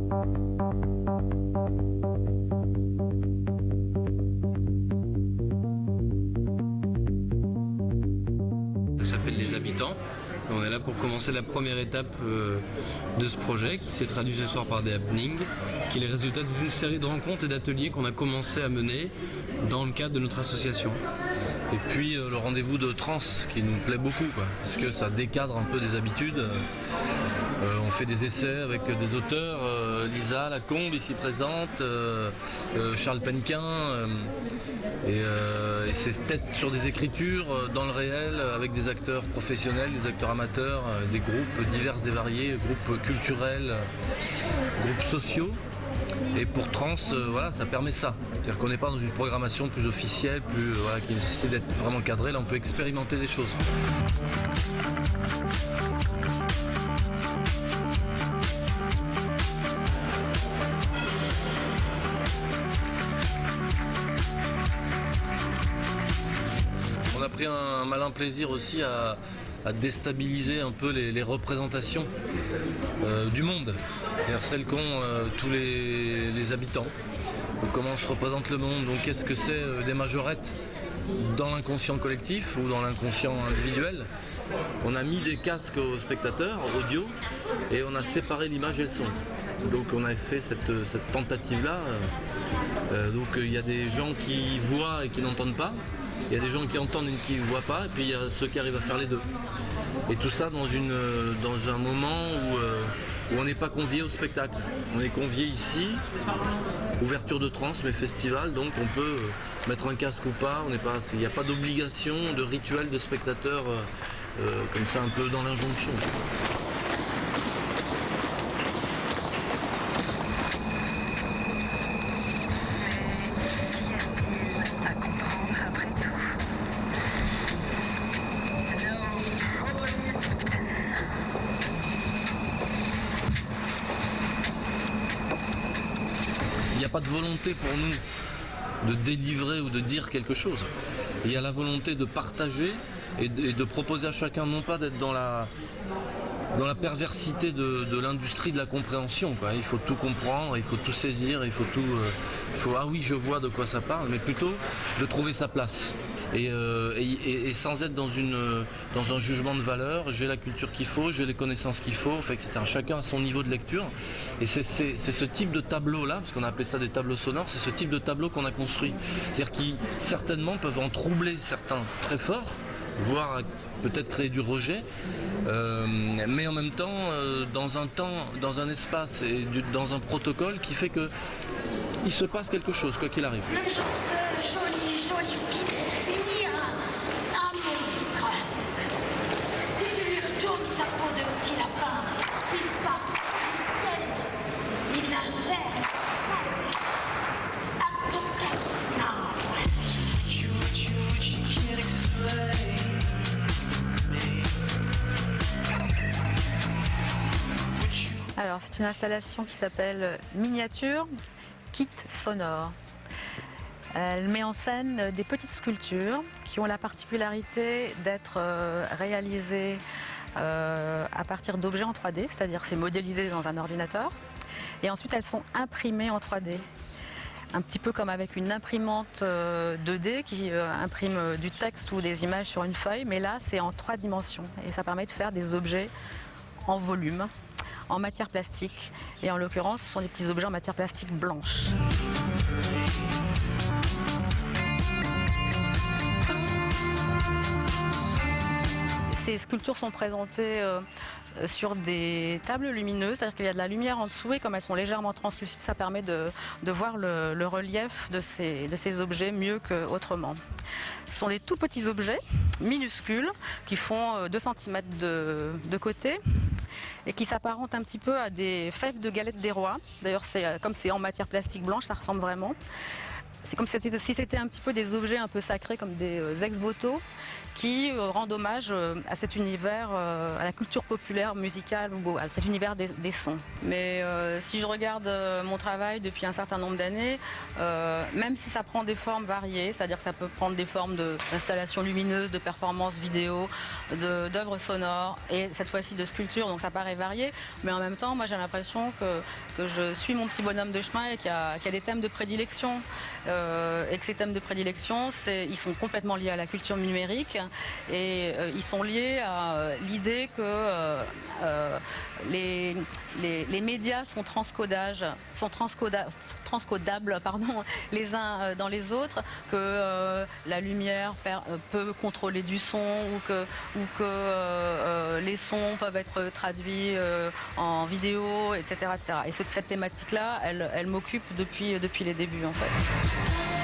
Ça s'appelle Les Habitants. On est là pour commencer la première étape de ce projet qui s'est traduit ce soir par des happenings, qui est le résultat d'une série de rencontres et d'ateliers qu'on a commencé à mener dans le cadre de notre association. Et puis le rendez-vous de trans qui nous plaît beaucoup, parce que ça décadre un peu des habitudes. On fait des essais avec des auteurs, Lisa Lacombe ici présente, Charles Penquin, et c'est tests sur des écritures dans le réel avec des acteurs professionnels, des acteurs amateurs, des groupes divers et variés, groupes culturels, groupes sociaux. Et pour trans, voilà, ça permet ça. C'est-à-dire qu'on n'est pas dans une programmation plus officielle, qui nécessite d'être vraiment cadrée. Là, on peut expérimenter des choses. On a pris un malin plaisir aussi à déstabiliser un peu les représentations du monde, c'est-à-dire celles qu'ont tous les habitants. Donc, comment se représente le monde, donc qu'est-ce que c'est des majorettes dans l'inconscient collectif ou dans l'inconscient individuel. On a mis des casques aux spectateurs, audio, et on a séparé l'image et le son. Donc on a fait cette tentative-là. Donc il y a des gens qui voient et qui n'entendent pas. Il y a des gens qui entendent et qui ne voient pas, et puis il y a ceux qui arrivent à faire les deux. Et tout ça dans un moment où on n'est pas convié au spectacle. On est convié ici, ouverture de trans, mais festival, donc on peut mettre un casque ou pas. Il n'y a pas d'obligation, de rituel de spectateur comme ça, un peu dans l'injonction. Il n'y a pas de volonté pour nous de délivrer ou de dire quelque chose. Il y a la volonté de partager et de proposer à chacun, non pas d'être dans la perversité de l'industrie de la compréhension, quoi. Il faut tout comprendre, il faut tout saisir, il faut ah oui, je vois de quoi ça parle, mais plutôt de trouver sa place. Et sans être dans un jugement de valeur, j'ai la culture qu'il faut, j'ai les connaissances qu'il faut, etc. Chacun a son niveau de lecture. Et c'est ce type de tableau-là, parce qu'on a appelé ça des tableaux sonores, c'est ce type de tableau qu'on a construit. C'est-à-dire qui, certainement, peuvent en troubler certains très fort, voire peut-être créer du rejet, mais en même temps, dans un temps, dans un espace et dans un protocole qui fait que il se passe quelque chose, quoi qu'il arrive. Le genre de joli finit un monstre. Si tu lui retournes sa peau de petit lapin, il se passe du ciel, ni de la chair, sans un coquette. Alors, c'est une installation qui s'appelle Miniature Kit Sonore. Elle met en scène des petites sculptures qui ont la particularité d'être réalisées à partir d'objets en 3D, c'est-à-dire c'est modélisé dans un ordinateur, et ensuite elles sont imprimées en 3D. Un petit peu comme avec une imprimante 2D qui imprime du texte ou des images sur une feuille, mais là c'est en 3 dimensions et ça permet de faire des objets en volume, en matière plastique, et en l'occurrence ce sont des petits objets en matière plastique blanche. Ces sculptures sont présentées sur des tables lumineuses, c'est-à-dire qu'il y a de la lumière en dessous et comme elles sont légèrement translucides, ça permet de voir le relief de ces objets mieux qu'autrement. Ce sont des tout petits objets minuscules qui font 2 cm de côté et qui s'apparentent un petit peu à des fèves de galettes des rois. D'ailleurs, comme c'est en matière plastique blanche, ça ressemble vraiment. C'est comme si c'était un petit peu des objets un peu sacrés, comme des ex-voto, qui rendent hommage à cet univers, à la culture populaire musicale, ou à cet univers des sons. Mais si je regarde mon travail depuis un certain nombre d'années, même si ça prend des formes variées, c'est-à-dire que ça peut prendre des formes d'installations lumineuses, de performances vidéo, d'œuvres sonores, et cette fois-ci de sculpture, donc ça paraît varié, mais en même temps, moi j'ai l'impression que je suis mon petit bonhomme de chemin et qu'il y a des thèmes de prédilection, et que ces thèmes de prédilection, ils sont complètement liés à la culture numérique, et ils sont liés à l'idée que les médias sont transcodables les uns dans les autres, que la lumière peut contrôler du son, ou que les sons peuvent être traduits en vidéo, etc., etc. Et cette thématique-là, elle m'occupe depuis les débuts, en fait.